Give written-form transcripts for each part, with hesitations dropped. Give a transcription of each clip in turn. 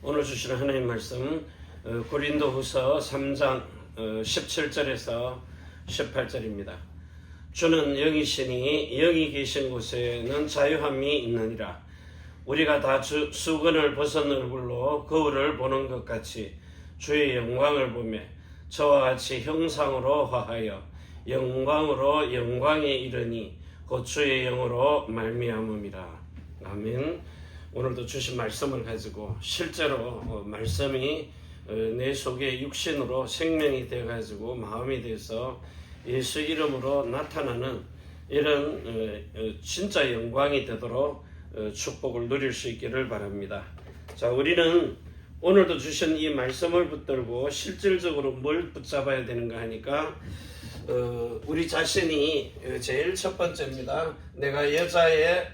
오늘 주시는 하나님 말씀 고린도후서 3장 17절에서 18절입니다. 주는 영이시니 영이 계신 곳에는 자유함이 있느니라. 우리가 다 수건을 벗은 얼굴로 거울을 보는 것 같이 주의 영광을 보며 저와 같이 형상으로 화하여 영광으로 영광에 이르니 곧 주의 영으로 말미암음이라. 아멘. 오늘도 주신 말씀을 가지고 실제로 말씀이 내 속에 육신으로 생명이 되어 가지고 마음이 돼서 예수 이름으로 나타나는 이런 진짜 영광이 되도록 축복을 누릴 수 있기를 바랍니다. 자, 우리는 오늘도 주신 이 말씀을 붙들고 실질적으로 뭘 붙잡아야 되는가 하니까 우리 자신이 제일 첫 번째입니다. 내가 여자의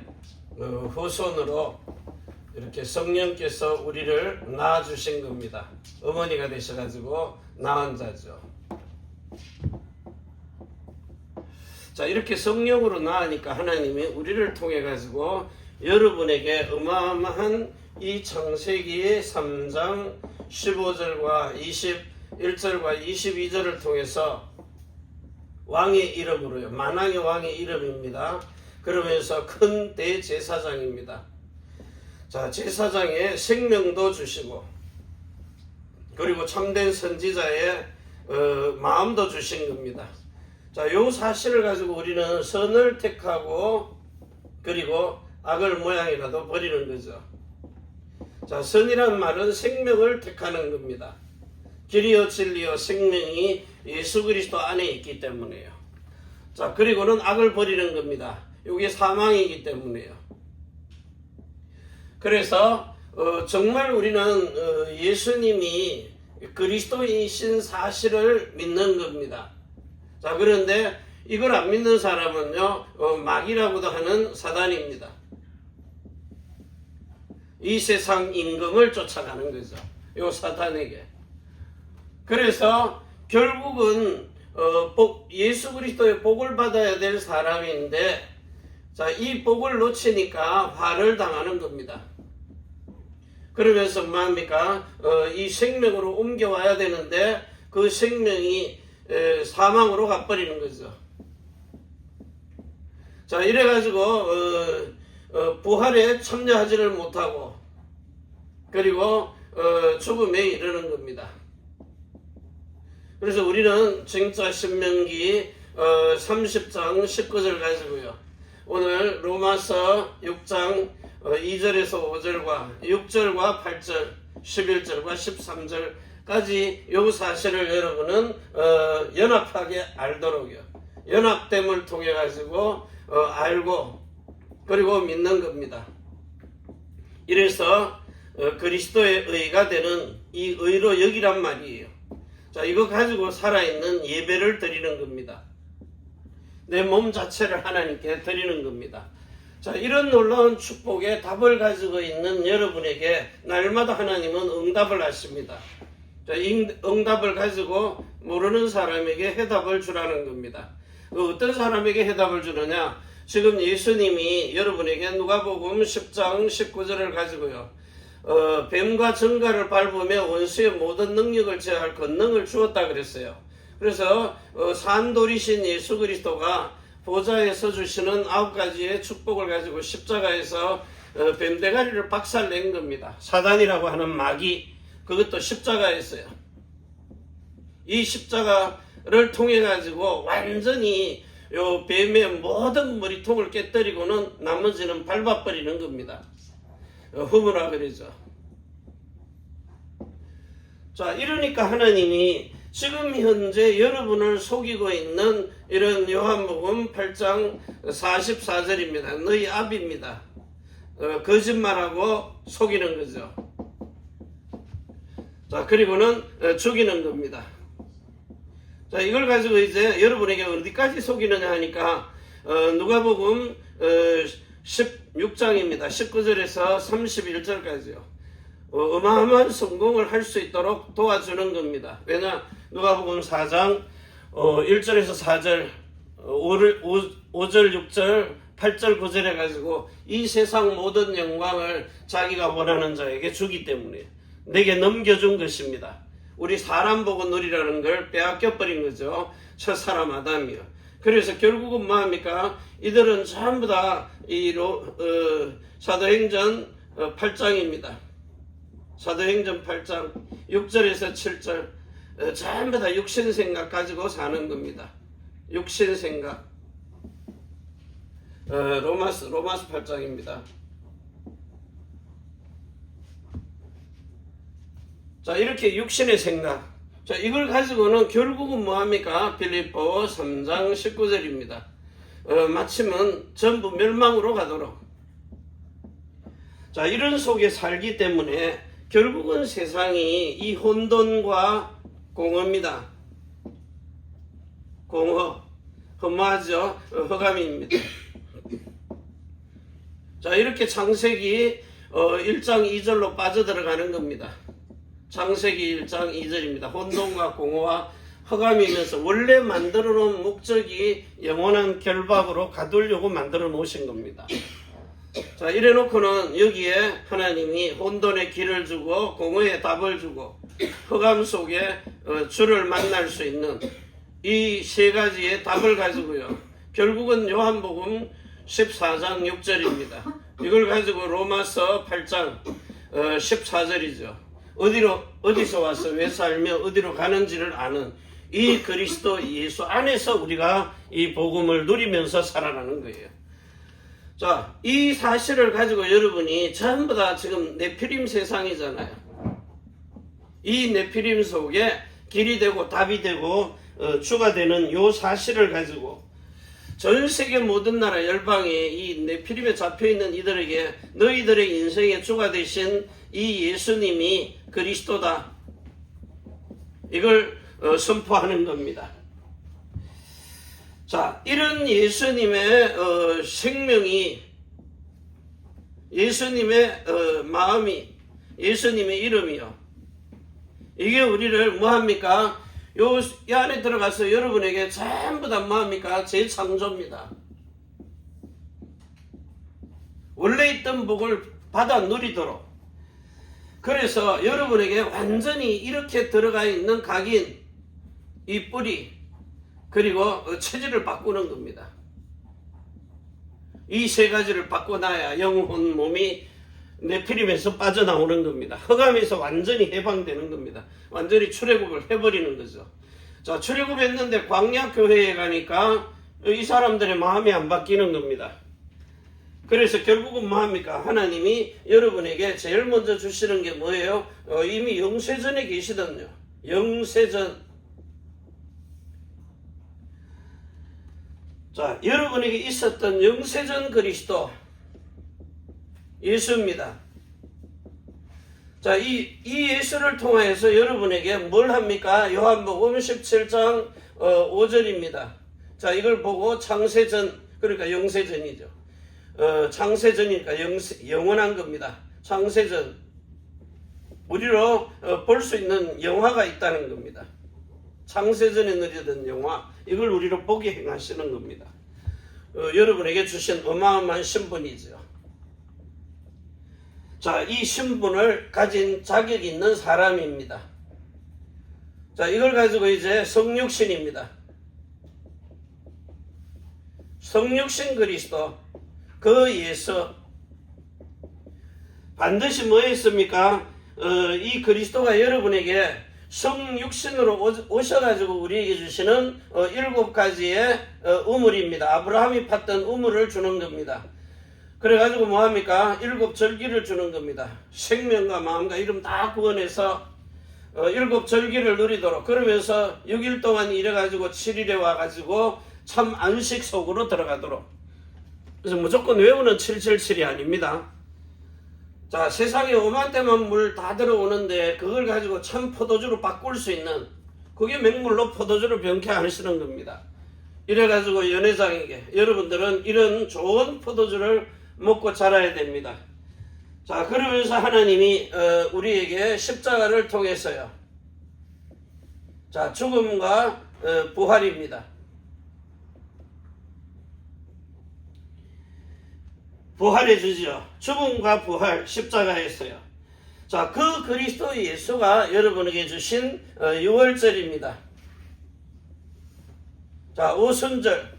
후손으로 이렇게 성령께서 우리를 낳아주신 겁니다. 어머니가 되셔가지고 낳은 자죠. 자, 이렇게 성령으로 낳으니까 하나님이 우리를 통해 가지고 여러분에게 어마어마한 이 창세기의 3장 15절과 21절과 22절을 통해서 왕의 이름으로요. 만왕의 왕의 이름입니다. 그러면서 큰 대제사장입니다. 자, 제사장의 생명도 주시고 그리고 참된 선지자의 마음도 주신 겁니다. 자, 요 사실을 가지고 우리는 선을 택하고 그리고 악을 모양이라도 버리는 거죠. 자, 선이란 말은 생명을 택하는 겁니다. 길이요 진리요 생명이 예수 그리스도 안에 있기 때문에요. 자, 그리고는 악을 버리는 겁니다. 이게 사망이기 때문에요. 그래서 정말 우리는 예수님이 그리스도이신 사실을 믿는 겁니다. 자, 그런데 이걸 안 믿는 사람은요, 마귀라고도 하는 사단입니다. 이 세상 임금을 쫓아가는 거죠. 요 사단에게. 그래서 결국은 예수 그리스도의 복을 받아야 될 사람인데, 자, 이 복을 놓치니까 화를 당하는 겁니다. 그러면서 뭐합니까? 이 생명으로 옮겨와야 되는데 그 생명이 사망으로 가버리는 거죠. 자, 이래가지고 부활에 참여하지를 못하고 그리고 죽음에 이르는 겁니다. 그래서 우리는 진짜 신명기 30장 19절 가지고요. 오늘 로마서 6장 2절에서 5절과 6절과 8절 11절과 13절까지 요 사실을 여러분은 연합하게 알도록요. 연합됨을 통해 가지고 알고 그리고 믿는 겁니다. 이래서 그리스도의 의가 되는 이 의로 여기란 말이에요. 자, 이거 가지고 살아있는 예배를 드리는 겁니다. 내 몸 자체를 하나님께 드리는 겁니다. 자, 이런 놀라운 축복의 답을 가지고 있는 여러분에게 날마다 하나님은 응답을 하십니다. 자, 이 응답을 가지고 모르는 사람에게 해답을 주라는 겁니다. 어떤 사람에게 해답을 주느냐? 지금 예수님이 여러분에게 누가복음 10장 19절을 가지고요. 뱀과 정갈을 밟으며 원수의 모든 능력을 제할 권능을 주었다 그랬어요. 그래서 산돌이신 예수 그리스도가 보좌에서 주시는 9가지의 축복을 가지고 십자가에서 뱀대가리를 박살낸 겁니다. 사단이라고 하는 마귀, 그것도 십자가였어요. 이 십자가를 통해 가지고 완전히 요 뱀의 모든 머리통을 깨뜨리고는 나머지는 밟아버리는 겁니다. 후무라 그러죠. 자, 이러니까 하나님이 지금 현재 여러분을 속이고 있는 이런 요한복음 8장 44절입니다. 너희 압입니다. 거짓말하고 속이는 거죠. 자, 그리고는 죽이는 겁니다. 자, 이걸 가지고 이제 여러분에게 어디까지 속이느냐 하니까 누가복음 16장입니다. 19절에서 31절까지요. 어마어마한 성공을 할 수 있도록 도와주는 겁니다. 왜냐? 누가복음 4장 1절에서 4절 5절 6절 8절 9절 해가지고 이 세상 모든 영광을 자기가 원하는 자에게 주기 때문에 내게 넘겨준 것입니다. 우리 사람 보고 누리라는 걸 빼앗겨 버린 거죠. 첫사람 아담이요. 그래서 결국은 뭐합니까? 이들은 전부 다 사도행전 8장입니다. 사도행전 8장 6절에서 7절 전부 다 육신생각 가지고 사는 겁니다. 육신생각. 로마서 8장입니다. 자, 이렇게 육신의 생각. 자, 이걸 가지고는 결국은 뭐합니까? 빌립보 3장 19절입니다. 마침은 전부 멸망으로 가도록. 자, 이런 속에 살기 때문에 결국은 세상이 이 혼돈과 공허입니다. 공허. 허무하죠? 허감입니다. 자, 이렇게 창세기 1장 2절로 빠져들어가는 겁니다. 창세기 1장 2절입니다. 혼돈과 공허와 허감이면서 원래 만들어 놓은 목적이 영원한 결박으로 가두려고 만들어 놓으신 겁니다. 자, 이래 놓고는 여기에 하나님이 혼돈의 길을 주고 공허의 답을 주고 허감 속에 주를 만날 수 있는 이 세 가지의 답을 가지고요. 결국은 요한복음 14장 6절입니다. 이걸 가지고 로마서 8장 14절이죠. 어디서 와서 왜 살며 어디로 가는지를 아는 이 그리스도 예수 안에서 우리가 이 복음을 누리면서 살아가는 거예요. 자, 이 사실을 가지고 여러분이 전부 다 지금 네피림 세상이잖아요. 이 네피림 속에 길이 되고 답이 되고 주가 되는 요 사실을 가지고 전 세계 모든 나라 열방에 이 네피림에 잡혀있는 이들에게 너희들의 인생의 주가 되신 이 예수님이 그리스도다. 이걸 선포하는 겁니다. 자, 이런 예수님의 생명이, 예수님의 마음이, 예수님의 이름이요. 이게 우리를 뭐합니까? 이 안에 들어가서 여러분에게 전부 다 뭐합니까? 재창조입니다. 원래 있던 복을 받아 누리도록. 그래서 여러분에게 완전히 이렇게 들어가 있는 각인, 이 뿌리, 그리고 체질을 바꾸는 겁니다. 이 세 가지를 바꿔놔야 영혼, 몸이 네피림에서 빠져나오는 겁니다. 허감에서 완전히 해방되는 겁니다. 완전히 출애굽을 해버리는 거죠. 자, 출애굽했는데 광야교회에 가니까 이 사람들의 마음이 안 바뀌는 겁니다. 그래서 결국은 뭐합니까? 하나님이 여러분에게 제일 먼저 주시는 게 뭐예요? 이미 영세전에 계시던요. 영세전. 자, 여러분에게 있었던 영세전 그리스도 예수입니다. 자, 이 예수를 통해서 여러분에게 뭘 합니까? 요한복음 17장 5절입니다. 자, 이걸 보고 창세전, 그러니까 영세전이죠. 창세전이니까 영원한 겁니다. 창세전. 우리로 볼 수 있는 영화가 있다는 겁니다. 창세전에 누리던 영화, 이걸 우리로 보게 행하시는 겁니다. 여러분에게 주신 어마어마한 신분이죠. 자, 이 신분을 가진 자격이 있는 사람입니다. 자, 이걸 가지고 이제 성육신입니다. 성육신 그리스도, 그 예수. 반드시 뭐 했습니까? 이 그리스도가 여러분에게 성육신으로 오셔가지고 우리에게 주시는 7가지의 우물입니다. 아브라함이 팠던 우물을 주는 겁니다. 그래가지고 뭐합니까? 7절기를 주는 겁니다. 생명과 마음과 이름 다 구원해서 7절기를 누리도록, 그러면서 6일 동안 일해가지고 7일에 와가지고 참 안식 속으로 들어가도록. 그래서 무조건 외우는 777이 아닙니다. 자, 세상에 오만때만 물 다 들어오는데 그걸 가지고 참 포도주로 바꿀 수 있는, 그게 맹물로 포도주를 병쾌하시는 겁니다. 이래가지고 연회장에게 여러분들은 이런 좋은 포도주를 먹고 자라야 됩니다. 자, 그러면서 하나님이 우리에게 십자가를 통해서요. 자, 죽음과 부활입니다. 부활해 주죠. 죽음과 부활, 십자가에서요. 자, 그 그리스도 예수가 여러분에게 주신 유월절입니다. 자, 오순절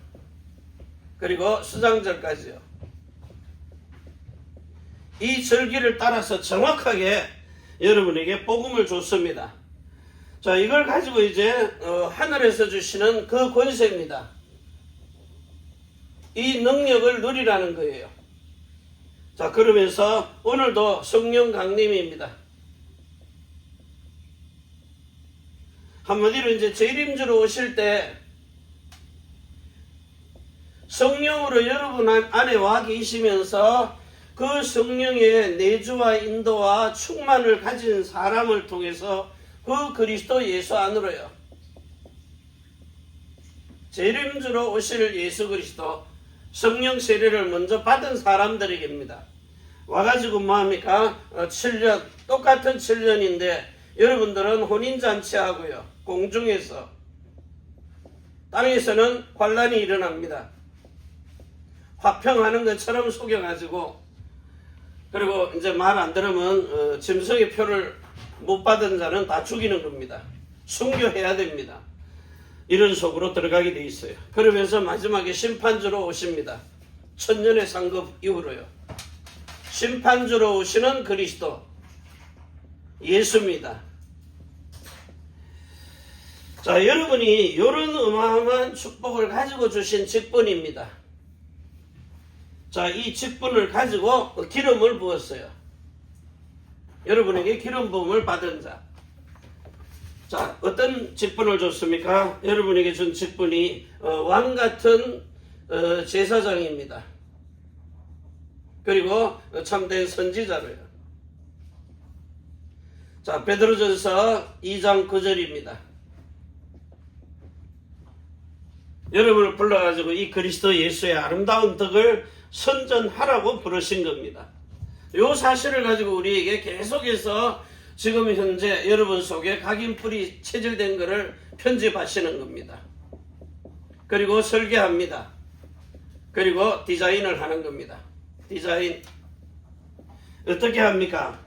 그리고 수장절까지요. 이 절기를 따라서 정확하게 여러분에게 복음을 줬습니다. 자, 이걸 가지고 이제 하늘에서 주시는 그 권세입니다. 이 능력을 누리라는 거예요. 자, 그러면서 오늘도 성령 강림입니다. 한마디로 이제 재림주로 오실 때 성령으로 여러분 안에 와 계시면서 그 성령의 내주와 인도와 충만을 가진 사람을 통해서 그 그리스도 예수 안으로요. 재림주로 오실 예수 그리스도 성령 세례를 먼저 받은 사람들에게입니다. 와가지고 뭐합니까? 7년, 똑같은 7년인데 여러분들은 혼인잔치하고요. 공중에서 땅에서는 환란이 일어납니다. 화평하는 것처럼 속여가지고 그리고 이제 말 안 들으면 짐승의 표를 못 받은 자는 다 죽이는 겁니다. 순교해야 됩니다. 이런 속으로 들어가게 돼 있어요. 그러면서 마지막에 심판주로 오십니다. 천년의 상급 이후로요. 심판주로 오시는 그리스도 예수입니다. 자, 여러분이 이런 어마어마한 축복을 가지고 주신 직분입니다. 자, 이 직분을 가지고 기름을 부었어요. 여러분에게 기름 부음을 받은 자. 자, 어떤 직분을 줬습니까? 여러분에게 준 직분이 왕 같은 제사장입니다. 그리고 참된 선지자로요. 자, 베드로전서 2장 9절입니다. 여러분을 불러가지고 이 그리스도 예수의 아름다운 덕을 선전하라고 부르신 겁니다. 이 사실을 가지고 우리에게 계속해서 지금 현재 여러분 속에 각인뿔이 체질된 것을 편집하시는 겁니다. 그리고 설계합니다. 그리고 디자인을 하는 겁니다. 디자인 어떻게 합니까?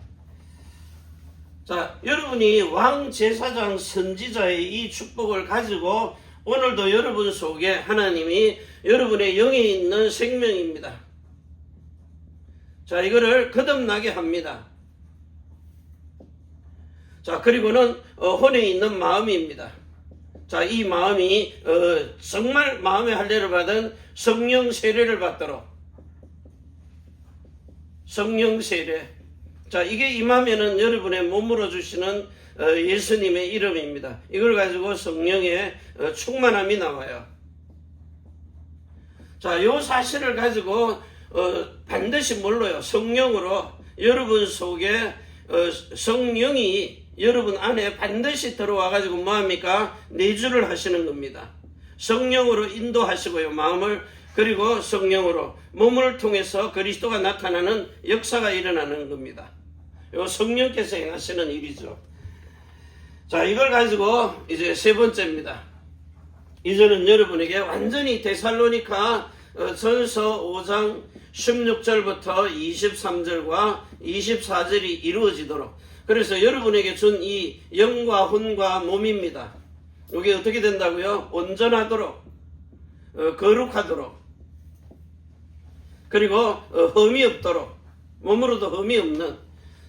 자, 여러분이 왕, 제사장, 선지자의 이 축복을 가지고 오늘도 여러분 속에 하나님이 여러분의 영에 있는 생명입니다. 자, 이거를 거듭나게 합니다. 자, 그리고는 혼에 있는 마음입니다. 자, 이 마음이 정말 마음의 할례를 받은 성령 세례를 받도록 성령 세례. 자, 이게 임하면은 여러분의 몸으로 주시는 예수님의 이름입니다. 이걸 가지고 성령의 충만함이 나와요. 자, 이 사실을 가지고 반드시 뭘로요? 성령으로 여러분 속에 성령이 여러분 안에 반드시 들어와 가지고 뭐합니까? 내주를 하시는 겁니다. 성령으로 인도하시고요, 마음을. 그리고 성령으로 몸을 통해서 그리스도가 나타나는 역사가 일어나는 겁니다. 이 성령께서 행하시는 일이죠. 자, 이걸 가지고 이제 세 번째입니다. 이제는 여러분에게 완전히 데살로니가 전서 5장 16절부터 23절과 24절이 이루어지도록, 그래서 여러분에게 준 이 영과 혼과 몸입니다. 이게 어떻게 된다고요? 온전하도록, 거룩하도록, 그리고 흠이 없도록, 몸으로도 흠이 없는.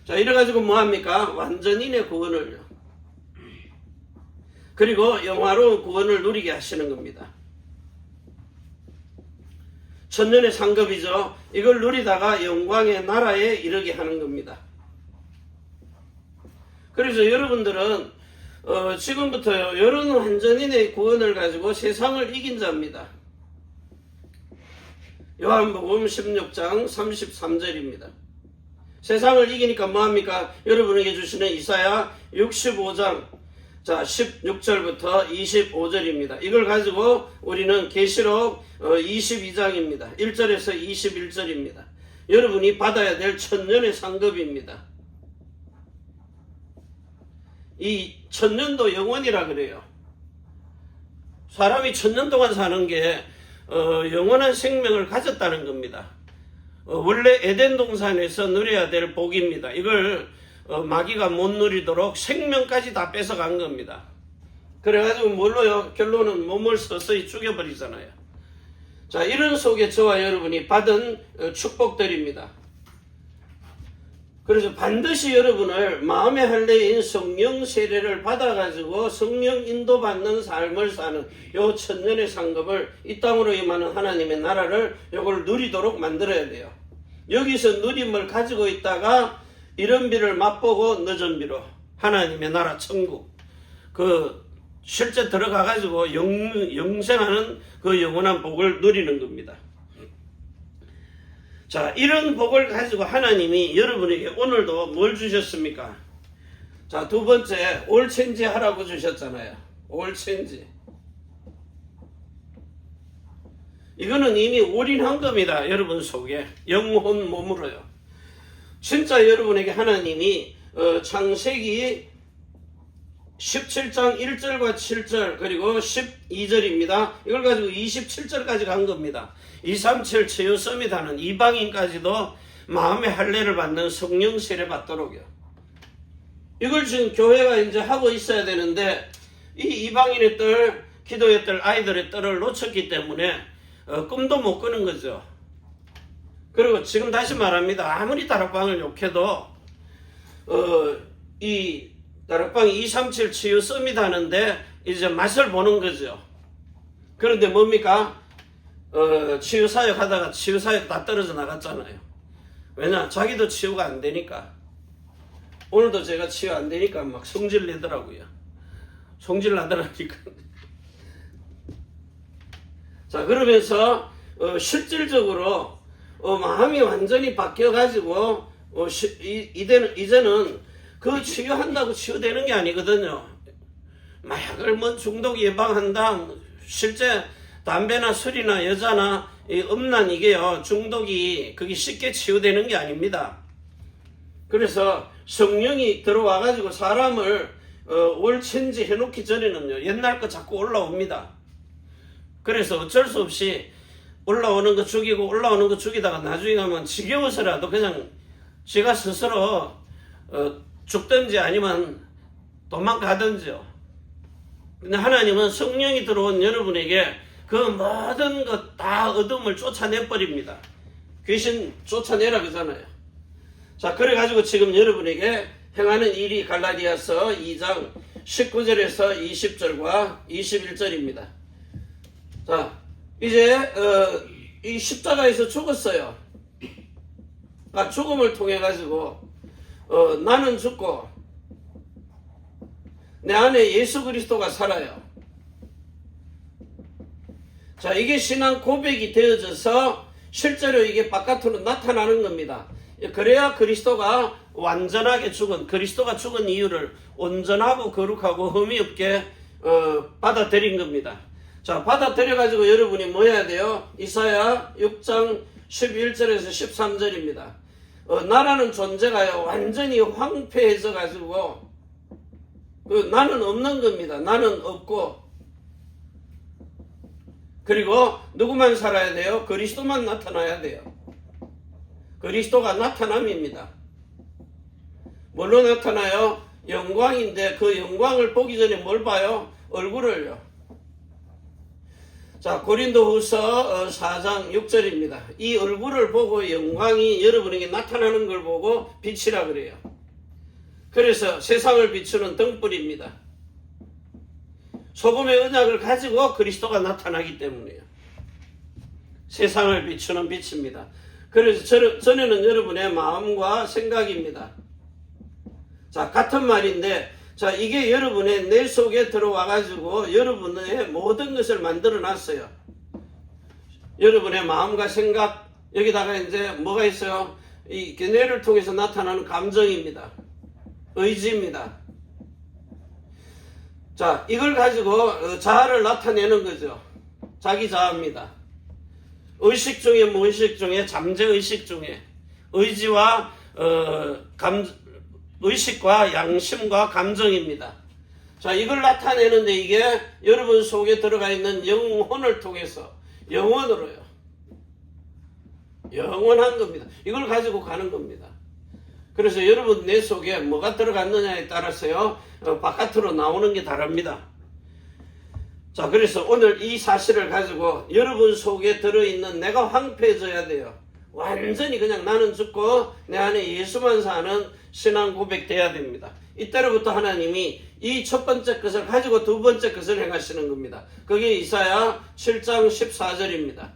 자, 이래가지고 뭐합니까? 완전인의 구원을요. 그리고 영화로운 구원을 누리게 하시는 겁니다. 천년의 상급이죠. 이걸 누리다가 영광의 나라에 이르게 하는 겁니다. 그래서 여러분들은 지금부터요, 이런 완전인의 구원을 가지고 세상을 이긴 자입니다. 요한복음 16장 33절입니다. 세상을 이기니까 뭐합니까? 여러분에게 주시는 이사야 65장 자 16절부터 25절입니다. 이걸 가지고 우리는 계시록 22장입니다. 1절에서 21절입니다. 여러분이 받아야 될 천년의 상급입니다. 이 천년도 영원이라 그래요. 사람이 천년 동안 사는 게 영원한 생명을 가졌다는 겁니다. 원래 에덴 동산에서 누려야 될 복입니다. 이걸 마귀가 못 누리도록 생명까지 다 뺏어간 겁니다. 그래가지고 뭘로요? 결론은 몸을 서서히 죽여버리잖아요. 자, 이런 속에 저와 여러분이 받은 축복들입니다. 그래서 반드시 여러분을 마음의 할례인 성령 세례를 받아가지고 성령 인도받는 삶을 사는 요 천년의 상급을 이 땅으로 임하는 하나님의 나라를 요걸 누리도록 만들어야 돼요. 여기서 누림을 가지고 있다가 이른 비를 맛보고 늦은 비로 하나님의 나라 천국 실제 들어가가지고 영생하는 그 영원한 복을 누리는 겁니다. 자, 이런 복을 가지고 하나님이 여러분에게 오늘도 뭘 주셨습니까? 자, 두 번째, 올체인지 하라고 주셨잖아요. 올체인지. 이거는 이미 올인한 겁니다. 여러분 속에. 영혼 몸으로요. 진짜 여러분에게 하나님이 창세기 17장 1절과 7절 그리고 12절입니다. 이걸 가지고 27절까지 간 겁니다. 237 치유 서밋하는 이방인까지도 마음의 할례를 받는 성령 세례 받도록요. 이걸 지금 교회가 이제 하고 있어야 되는데 이 이방인의 딸, 기도의 딸, 아이들의 딸을 놓쳤기 때문에 꿈도 못 꾸는 거죠. 그리고 지금 다시 말합니다. 아무리 다락방을 욕해도 이 다락방 237 치유 서밋 하는데 이제 맛을 보는 거죠. 그런데 뭡니까? 치유사역 하다가 치유사역 다 떨어져 나갔잖아요. 왜냐? 자기도 치유가 안 되니까. 오늘도 제가 치유 안 되니까 막 성질 내더라고요. 성질 나더라니까. 자, 그러면서 실질적으로 마음이 완전히 바뀌어가지고 이제는 그 치유한다고 치유되는 게 아니거든요. 마약을 중독 예방한다. 실제 담배나 술이나 여자나 음란 이게요. 중독이 그게 쉽게 치유되는 게 아닙니다. 그래서 성령이 들어와가지고 사람을 올체인지 해놓기 전에는요. 옛날 거 자꾸 올라옵니다. 그래서 어쩔 수 없이 올라오는 거 죽이고 올라오는 거 죽이다가 나중에 가면 지겨워서라도 그냥 제가 스스로 죽든지 아니면 도망가든지요. 근데 하나님은 성령이 들어온 여러분에게 그 모든 것 다 어둠을 쫓아내버립니다. 귀신 쫓아내라 그러잖아요. 자, 그래가지고 지금 여러분에게 행하는 일이 갈라디아서 2장 19절에서 20절과 21절입니다. 자, 이제 이 십자가에서 죽었어요. 죽음을 통해 가지고 나는 죽고 내 안에 예수 그리스도가 살아요. 자, 이게 신앙 고백이 되어져서 실제로 이게 바깥으로 나타나는 겁니다. 그래야 그리스도가 완전하게 그리스도가 죽은 이유를 온전하고 거룩하고 흠이 없게 받아들인 겁니다. 자, 받아들여가지고 여러분이 뭐 해야 돼요? 이사야 6장 11절에서 13절입니다. 나라는 존재가요, 완전히 황폐해져가지고, 나는 없는 겁니다. 나는 없고, 그리고 누구만 살아야 돼요? 그리스도만 나타나야 돼요. 그리스도가 나타남입니다. 뭘로 나타나요? 영광인데 그 영광을 보기 전에 뭘 봐요? 얼굴을요. 자, 고린도후서 4장 6절입니다. 이 얼굴을 보고 영광이 여러분에게 나타나는 걸 보고 빛이라 그래요. 그래서 세상을 비추는 등불입니다. 소금의 언약을 가지고 그리스도가 나타나기 때문이에요. 세상을 비추는 빛입니다. 그래서 전에는 여러분의 마음과 생각입니다. 자, 같은 말인데, 자, 이게 여러분의 내 속에 들어와 가지고 여러분의 모든 것을 만들어 놨어요. 여러분의 마음과 생각, 여기다가 이제 뭐가 있어요? 이 뇌를 통해서 나타나는 감정입니다. 의지입니다. 자, 이걸 가지고 자아를 나타내는 거죠. 자기 자아입니다. 의식 중에 무의식 중에 잠재의식 중에 의지와 의식과 양심과 감정입니다. 자, 이걸 나타내는데 이게 여러분 속에 들어가 있는 영혼을 통해서 영원으로요. 영원한 겁니다. 이걸 가지고 가는 겁니다. 그래서 여러분 내 속에 뭐가 들어갔느냐에 따라서요, 바깥으로 나오는 게 다릅니다. 자, 그래서 오늘 이 사실을 가지고 여러분 속에 들어있는 내가 황폐해져야 돼요. 완전히 그냥 나는 죽고 내 안에 예수만 사는 신앙 고백 돼야 됩니다. 이때로부터 하나님이 이 첫 번째 것을 가지고 두 번째 것을 행하시는 겁니다. 그게 이사야 7장 14절입니다.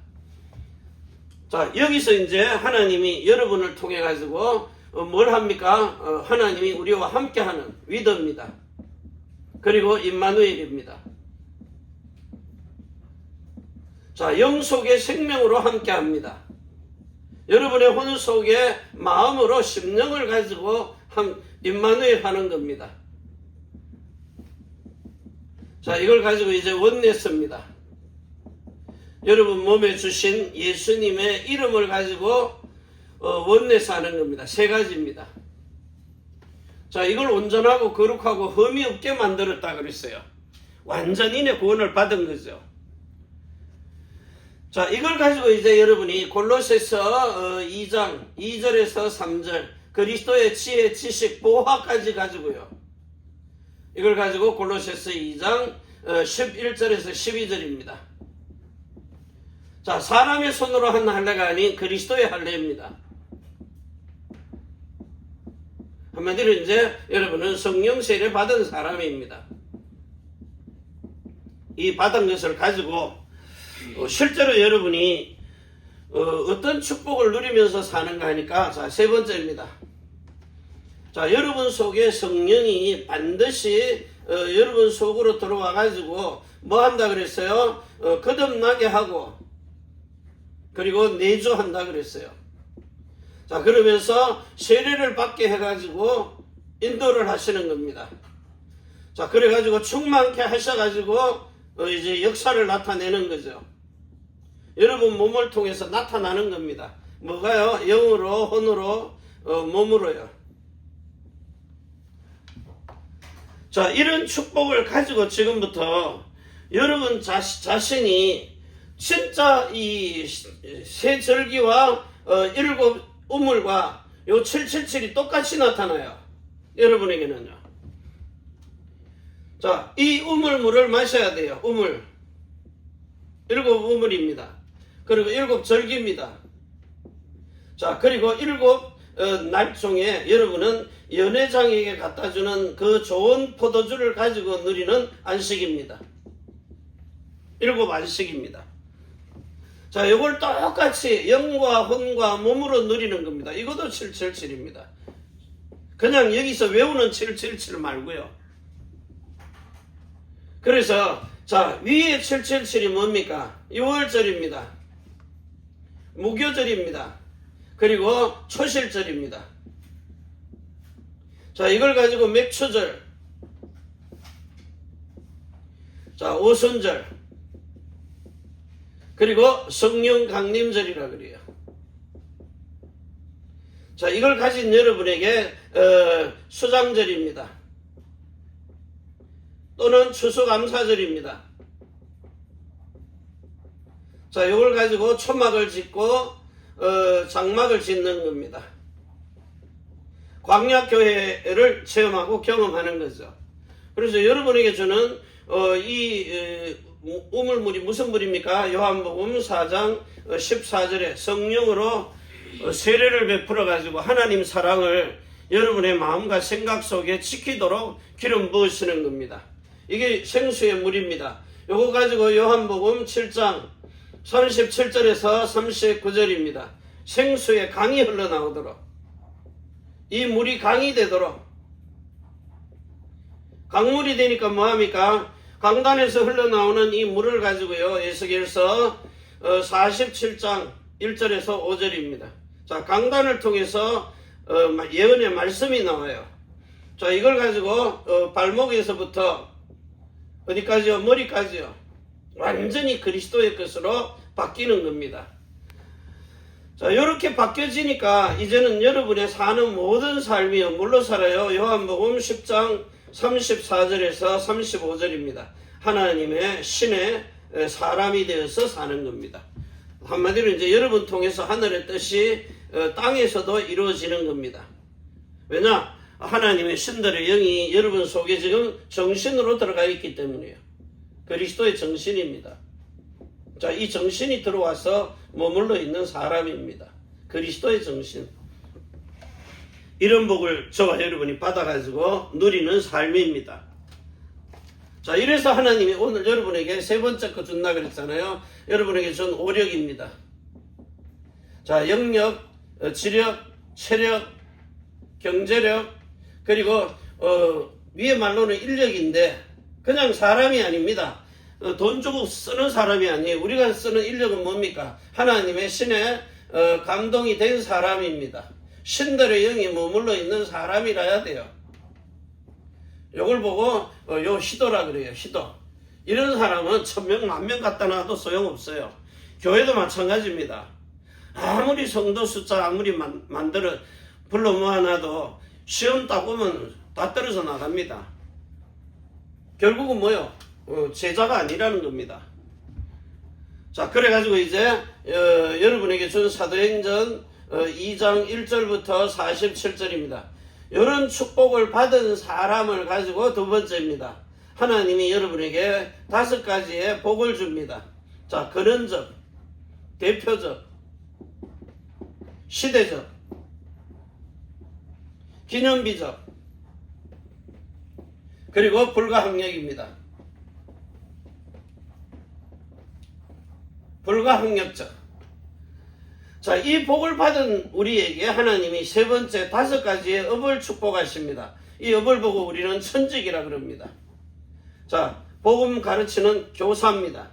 자, 여기서 이제 하나님이 여러분을 통해 가지고 뭘 합니까? 하나님이 우리와 함께하는 위더입니다. 그리고 임마누엘입니다. 자, 영 속의 생명으로 함께합니다. 여러분의 혼 속에 마음으로 심령을 가지고 임마누엘 하는 겁니다. 자, 이걸 가지고 이제 원네스입니다. 여러분 몸에 주신 예수님의 이름을 가지고 원네스 하는 겁니다. 세 가지입니다. 자, 이걸 온전하고 거룩하고 흠이 없게 만들었다 그랬어요. 완전히 내 구원을 받은 거죠. 자, 이걸 가지고 이제 여러분이 골로새서 2장 2절에서 3절 그리스도의 지혜, 지식, 보화까지 가지고요. 이걸 가지고 골로새서 2장 11절에서 12절입니다. 자, 사람의 손으로 한 할례가 아닌 그리스도의 할례입니다. 한마디로 이제 여러분은 성령 세례 받은 사람입니다. 이 받은 것을 가지고 실제로 여러분이 어떤 축복을 누리면서 사는가 하니까, 자, 세 번째입니다. 자, 여러분 속에 성령이 반드시 여러분 속으로 들어와 가지고 뭐 한다 그랬어요? 거듭나게 하고 그리고 내주한다 그랬어요. 자, 그러면서 세례를 받게 해가지고 인도를 하시는 겁니다. 자, 그래가지고 충만케 하셔가지고 이제 역사를 나타내는 거죠. 여러분 몸을 통해서 나타나는 겁니다. 뭐가요? 영으로, 혼으로, 몸으로요. 자, 이런 축복을 가지고 지금부터 여러분 자신이 진짜 이 세 절기와 일곱 우물과 요 777이 똑같이 나타나요. 여러분에게는요. 자, 이 우물물을 마셔야 돼요. 우물. 일곱 우물입니다. 그리고 일곱 절기입니다. 자, 그리고 일곱 날종에 여러분은 연회장에게 갖다주는 그 좋은 포도주를 가지고 누리는 안식입니다. 일곱 안식입니다. 자, 이걸 똑같이 영과 혼과 몸으로 누리는 겁니다. 이것도 777입니다. 그냥 여기서 외우는 777 말고요. 그래서 자, 위에 777이 뭡니까? 6월절입니다. 무교절입니다. 그리고 초실절입니다. 자, 이걸 가지고 맥초절, 자, 오순절, 그리고 성령 강림절이라 그래요. 자, 이걸 가진 여러분에게 수장절입니다. 또는 추수감사절입니다. 자, 이걸 가지고 초막을 짓고 장막을 짓는 겁니다. 광약교회를 체험하고 경험하는 거죠. 그래서 여러분에게 주는 이 우물물이 무슨 물입니까? 요한복음 4장 14절에 성령으로 세례를 베풀어 가지고 하나님 사랑을 여러분의 마음과 생각 속에 지키도록 기름 부으시는 겁니다. 이게 생수의 물입니다. 요거 가지고 요한복음 7장 37절에서 39절입니다. 생수의 강이 흘러나오도록, 이 물이 강이 되도록. 강물이 되니까 뭐합니까? 강단에서 흘러나오는 이 물을 가지고요, 에스겔서 47장 1절에서 5절입니다. 자, 강단을 통해서 예언의 말씀이 나와요. 자, 이걸 가지고 발목에서부터 어디까지요? 머리까지요. 완전히 그리스도의 것으로 바뀌는 겁니다. 자, 이렇게 바뀌어지니까 이제는 여러분의 사는 모든 삶이요, 뭘로 살아요? 요한복음 10장 34절에서 35절입니다. 하나님의 신의 사람이 되어서 사는 겁니다. 한마디로 이제 여러분 통해서 하늘의 뜻이 땅에서도 이루어지는 겁니다. 왜냐? 하나님의 신들의 영이 여러분 속에 지금 정신으로 들어가 있기 때문이에요. 그리스도의 정신입니다. 자, 이 정신이 들어와서 머물러 있는 사람입니다. 그리스도의 정신. 이런 복을 저와 여러분이 받아가지고 누리는 삶입니다. 자, 이래서 하나님이 오늘 여러분에게 세 번째 거 준다 그랬잖아요. 여러분에게 준 오력입니다. 자, 영력, 지력, 체력, 경제력, 그리고 위에 말로는 인력인데 그냥 사람이 아닙니다. 돈 주고 쓰는 사람이 아니에요. 우리가 쓰는 인력은 뭡니까? 하나님의 신의 감동이 된 사람입니다. 신들의 영이 머물러 있는 사람이라야 돼요. 요걸 보고 요 희도라 그래요. 희도. 이런 사람은 1000명, 10,000명 갖다 놔도 소용없어요. 교회도 마찬가지입니다. 아무리 성도 숫자 아무리 불러 모아놔도 시험 딱 보면 다 떨어져 나갑니다. 결국은 뭐요? 제자가 아니라는 겁니다. 자, 그래가지고 이제 여러분에게 준 사도행전 2장 1절부터 47절입니다. 이런 축복을 받은 사람을 가지고 두 번째입니다. 하나님이 여러분에게 5가지의 복을 줍니다. 자, 근원적, 대표적, 시대적, 기념비적, 그리고 불가항력입니다. 불가항력적. 자, 이 복을 받은 우리에게 하나님이 세 번째 5가지의 업을 축복하십니다. 이 업을 보고 우리는 천직이라 그럽니다. 자, 복음 가르치는 교사입니다.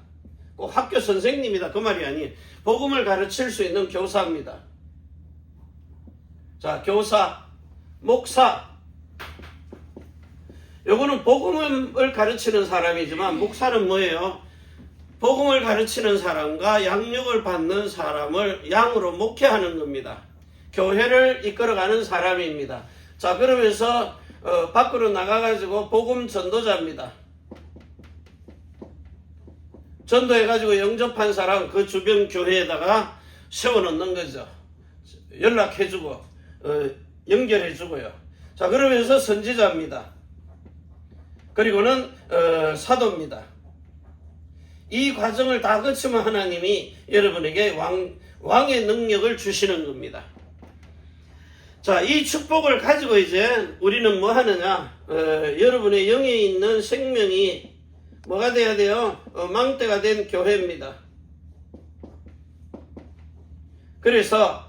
꼭 학교 선생님이다 그 말이 아니에요. 복음을 가르칠 수 있는 교사입니다. 자, 교사, 목사. 요거는 복음을 가르치는 사람이지만 목사는 뭐예요? 복음을 가르치는 사람과 양육을 받는 사람을 양으로 목회하는 겁니다. 교회를 이끌어가는 사람입니다. 자, 그러면서 밖으로 나가가지고 복음 전도자입니다. 전도해가지고 영접한 사람 그 주변 교회에다가 세워놓는 거죠. 연락해주고 연결해주고요. 자, 그러면서 선지자입니다. 그리고는 사도입니다. 이 과정을 다 거치면 하나님이 여러분에게 왕의 능력을 주시는 겁니다. 자, 이 축복을 가지고 이제 우리는 뭐 하느냐? 여러분의 영에 있는 생명이 뭐가 돼야 돼요? 망대가 된 교회입니다. 그래서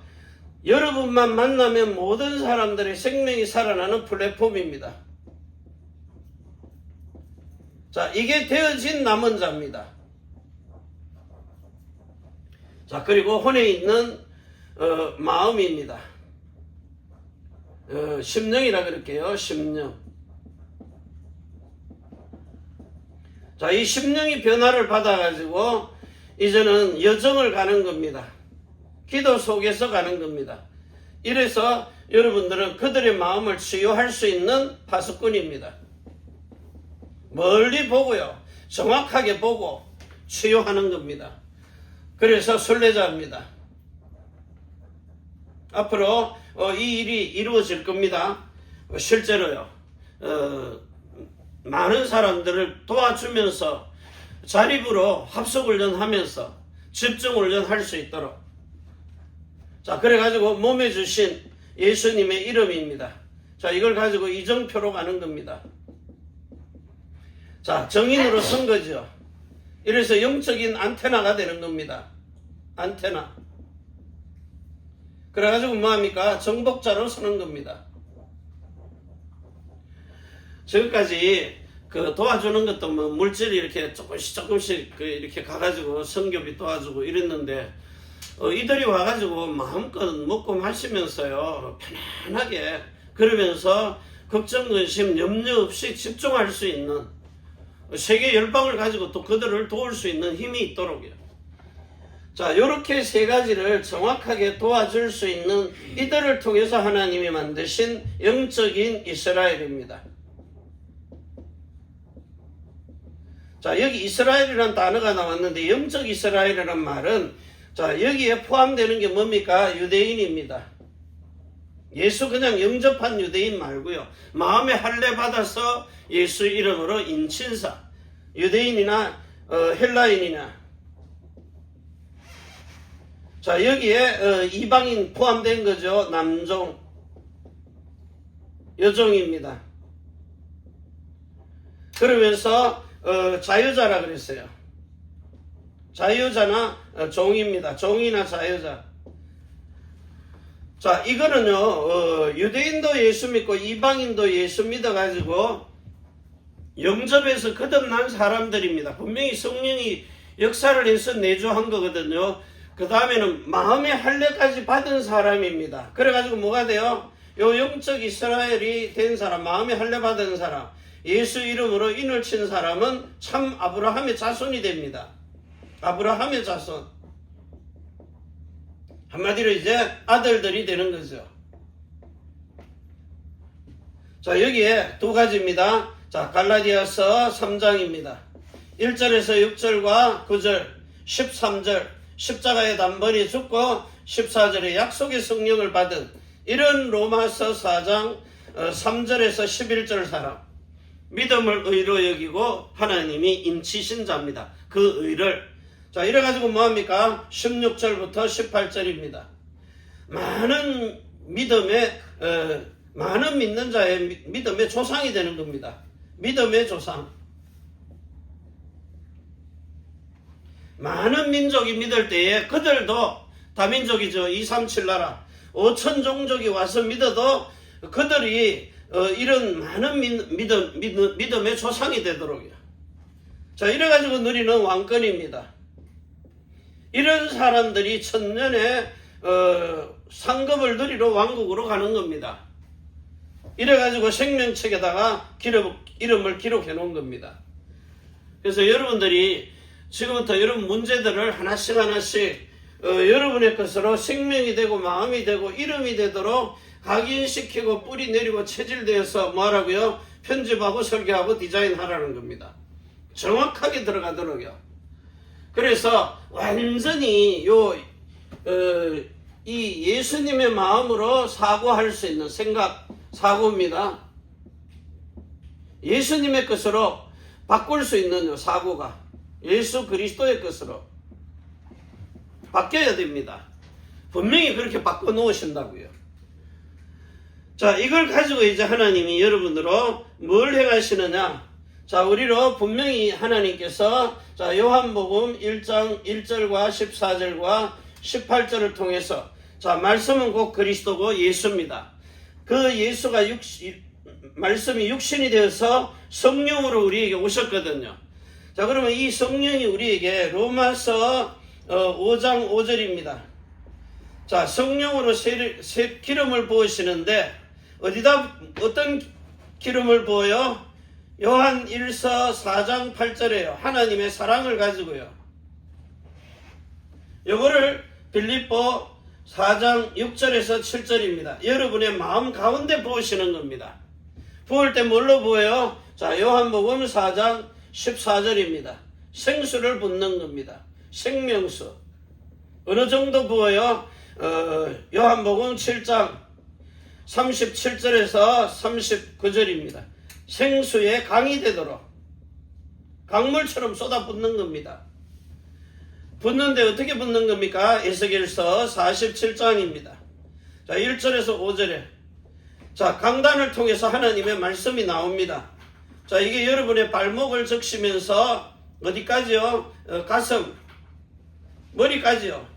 여러분만 만나면 모든 사람들의 생명이 살아나는 플랫폼입니다. 자, 이게 되어진 남은 자입니다. 자, 그리고 혼에 있는 마음입니다. 심령이라 그럴게요. 심령. 자, 이 심령이 변화를 받아가지고 이제는 여정을 가는 겁니다. 기도 속에서 가는 겁니다. 이래서 여러분들은 그들의 마음을 치유할 수 있는 파수꾼입니다. 멀리 보고요. 정확하게 보고 치유하는 겁니다. 그래서 순례자입니다. 앞으로 이 일이 이루어질 겁니다. 실제로요. 많은 사람들을 도와주면서 자립으로 합숙훈련하면서 집중훈련할 수 있도록. 자, 그래가지고 몸에 주신 예수님의 이름입니다. 자, 이걸 가지고 이정표로 가는 겁니다. 자, 정인으로 선 거죠. 이래서 영적인 안테나가 되는 겁니다. 안테나. 그래가지고 뭐합니까? 정복자로 서는 겁니다. 지금까지 도와주는 것도 뭐 물질이 이렇게 조금씩 이렇게 가가지고 성교비 도와주고 이랬는데, 이들이 와가지고 마음껏 먹고 마시면서요, 편안하게, 그러면서 걱정, 근심, 염려 없이 집중할 수 있는 세계 열방을 가지고 또 그들을 도울 수 있는 힘이 있도록요. 자, 요렇게 세 가지를 정확하게 도와줄 수 있는 이들을 통해서 하나님이 만드신 영적인 이스라엘입니다. 자, 여기 이스라엘이라는 단어가 나왔는데 영적 이스라엘이라는 말은 자, 여기에 포함되는 게 뭡니까? 유대인입니다. 예수 그냥 영접한 유대인 말고요. 마음에 할례 받아서 예수 이름으로 인친사, 유대인이나 헬라인이나, 자 여기에 이방인 포함된 거죠. 남종, 여종입니다. 그러면서 자유자라 그랬어요. 자유자나 종입니다. 종이나 자유자. 자, 이거는요, 유대인도 예수 믿고 이방인도 예수 믿어가지고 영접해서 거듭난 사람들입니다. 분명히 성령이 역사를 해서 내주한 거거든요. 그 다음에는 마음의 할례까지 받은 사람입니다. 그래가지고 뭐가 돼요? 요 영적 이스라엘이 된 사람, 마음의 할례 받은 사람, 예수 이름으로 인을 친 사람은 참 아브라함의 자손이 됩니다. 아브라함의 자손. 한마디로 이제 아들들이 되는 거죠. 자, 여기에 두 가지입니다. 자, 갈라디아서 3장입니다. 1절에서 6절과 9절, 13절, 십자가에 단번에 죽고 14절에 약속의 성령을 받은 이런 로마서 4장 3절에서 11절 사람. 믿음을 의로 여기고 하나님이 인치신 자입니다. 그 의를. 자, 이래가지고 뭐합니까? 16절부터 18절입니다. 많은 믿는 자의 믿음의 조상이 되는 겁니다. 믿음의 조상. 많은 민족이 믿을 때에 그들도 다민족이죠. 237 나라 5천 종족이 와서 믿어도 그들이 이런 많은 믿음의 조상이 되도록요. 자, 이래가지고 누리는 왕권입니다. 이런 사람들이 천년에 상급을 누리러 왕국으로 가는 겁니다. 이래가지고 생명책에다가 이름을 기록해 놓은 겁니다. 그래서 여러분들이 지금부터 여러분 문제들을 하나씩 여러분의 것으로 생명이 되고 마음이 되고 이름이 되도록 각인시키고 뿌리 내리고 체질되어서 뭐하라고요? 편집하고 설계하고 디자인하라는 겁니다. 정확하게 들어가도록요. 그래서 완전히 이 예수님의 마음으로 사고할 수 있는 사고입니다. 예수님의 것으로 바꿀 수 있는 사고가 예수 그리스도의 것으로 바뀌어야 됩니다. 분명히 그렇게 바꿔 놓으신다고요. 자, 이걸 가지고 이제 하나님이 여러분으로 뭘 행하시느냐? 자, 우리로 분명히 하나님께서 자, 요한복음 1장 1절과 14절과 18절을 통해서 자, 말씀은 곧 그리스도고 예수입니다. 그 예수가 말씀이 육신이 되어서 성령으로 우리에게 오셨거든요. 자, 그러면 이 성령이 우리에게 로마서 5장 5절입니다. 자, 성령으로 기름을 부으시는데 어떤 기름을 부어요? 요한 1서 4장 8절에요. 하나님의 사랑을 가지고요. 요거를 빌립보 4장 6절에서 7절입니다. 여러분의 마음 가운데 부으시는 겁니다. 부을 때 뭘로 부어요? 자, 요한복음 4장 14절입니다. 생수를 붓는 겁니다. 생명수. 어느 정도 부어요? 요한복음 7장 37절에서 39절입니다. 생수에 강이 되도록 강물처럼 쏟아 붓는 겁니다. 붓는데 어떻게 붓는 겁니까? 에스겔서 47장입니다. 자, 1절에서 5절에 자, 강단을 통해서 하나님의 말씀이 나옵니다. 자, 이게 여러분의 발목을 적시면서 어디까지요? 가슴, 머리까지요.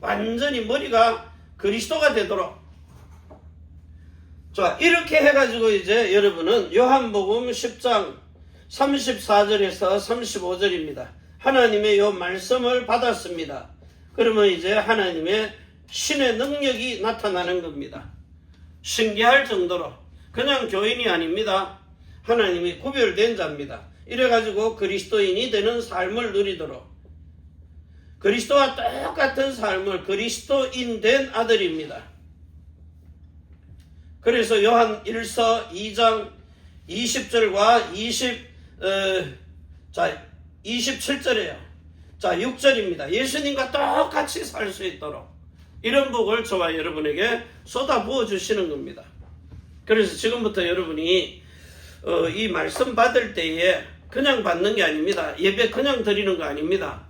완전히 머리가 그리스도가 되도록. 자, 이렇게 해가지고 이제 여러분은 요한복음 10장 34절에서 35절입니다. 하나님의 요 말씀을 받았습니다. 그러면 이제 하나님의 신의 능력이 나타나는 겁니다. 신기할 정도로. 그냥 교인이 아닙니다. 하나님이 구별된 자입니다. 이래가지고 그리스도인이 되는 삶을 누리도록. 그리스도와 똑같은 삶을 그리스도인 된 아들입니다. 그래서 요한 1서 2장 20절과 27절이에요. 자, 6절입니다. 예수님과 똑같이 살 수 있도록. 이런 복을 저와 여러분에게 쏟아 부어 주시는 겁니다. 그래서 지금부터 여러분이 이 말씀 받을 때에 그냥 받는 게 아닙니다. 예배 그냥 드리는 거 아닙니다.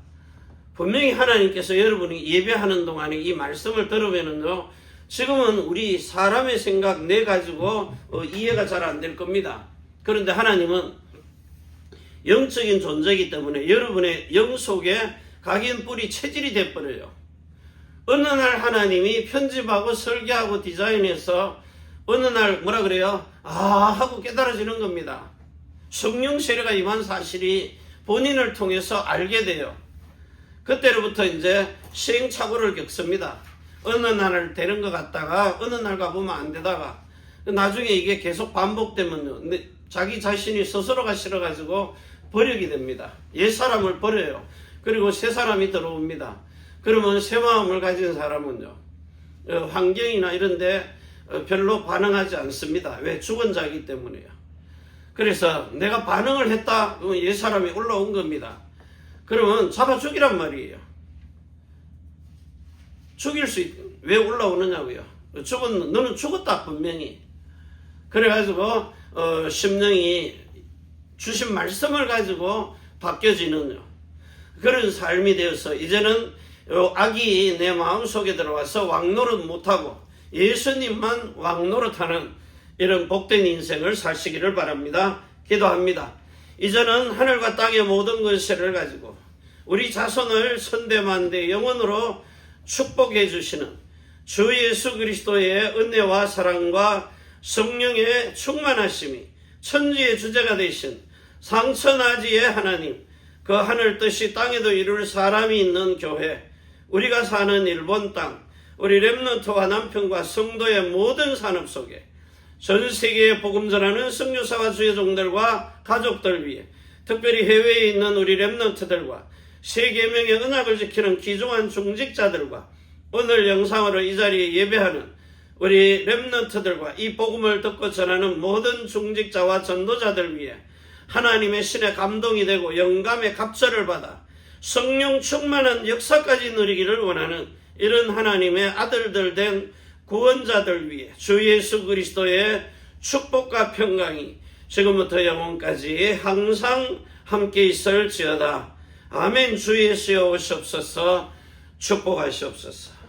분명히 하나님께서 여러분이 예배하는 동안에 이 말씀을 들으면은요, 지금은 우리 사람의 생각 내 가지고 이해가 잘 안 될 겁니다. 그런데 하나님은 영적인 존재이기 때문에 여러분의 영 속에 각인 뿌리 체질이 돼버려요. 어느 날 하나님이 편집하고 설계하고 디자인해서 어느 날 뭐라 그래요? 하고 깨달아지는 겁니다. 성령 세례가 임한 사실이 본인을 통해서 알게 돼요. 그때로부터 이제 시행착오를 겪습니다. 어느 날 되는 것 같다가 어느 날 가보면 안 되다가 나중에 이게 계속 반복되면요, 자기 자신이 스스로가 싫어가지고 버리게 됩니다. 옛사람을 버려요. 그리고 새 사람이 들어옵니다. 그러면 새 마음을 가진 사람은요, 환경이나 이런데 별로 반응하지 않습니다. 왜? 죽은 자이기 때문에요. 그래서 내가 반응을 했다, 그러면 옛사람이 올라온 겁니다. 그러면 잡아 죽이란 말이에요. 죽일 수 왜 올라오느냐고요. 너는 죽었다 분명히. 그래가지고 심령이 주신 말씀을 가지고 바뀌어지는 그런 삶이 되어서 이제는 악이 내 마음속에 들어와서 왕노릇 못하고 예수님만 왕노릇하는 이런 복된 인생을 사시기를 바랍니다. 기도합니다. 이제는 하늘과 땅의 모든 것을 가지고 우리 자손을 선대만대 영원으로 축복해 주시는 주 예수 그리스도의 은혜와 사랑과 성령의 충만하심이 천지의 주제가 되신 상천하지의 하나님, 그 하늘 뜻이 땅에도 이룰 사람이 있는 교회, 우리가 사는 일본 땅, 우리 렘넌트와 남편과 성도의 모든 산업 속에 전 세계에 복음 전하는 선교사와 주의 종들과 가족들 위해, 특별히 해외에 있는 우리 렘넌트들과 세 계명의 언약을 지키는 귀중한 중직자들과 오늘 영상으로 이 자리에 예배하는 우리 렘넌트들과 이 복음을 듣고 전하는 모든 중직자와 전도자들 위해 하나님의 신의 감동이 되고 영감의 갑절을 받아 성령 충만한 역사까지 누리기를 원하는 이런 하나님의 아들들 된 구원자들 위해 주 예수 그리스도의 축복과 평강이 지금부터 영원까지 항상 함께 있을지어다. 아멘. 주 예수여 오시옵소서. 축복하시옵소서.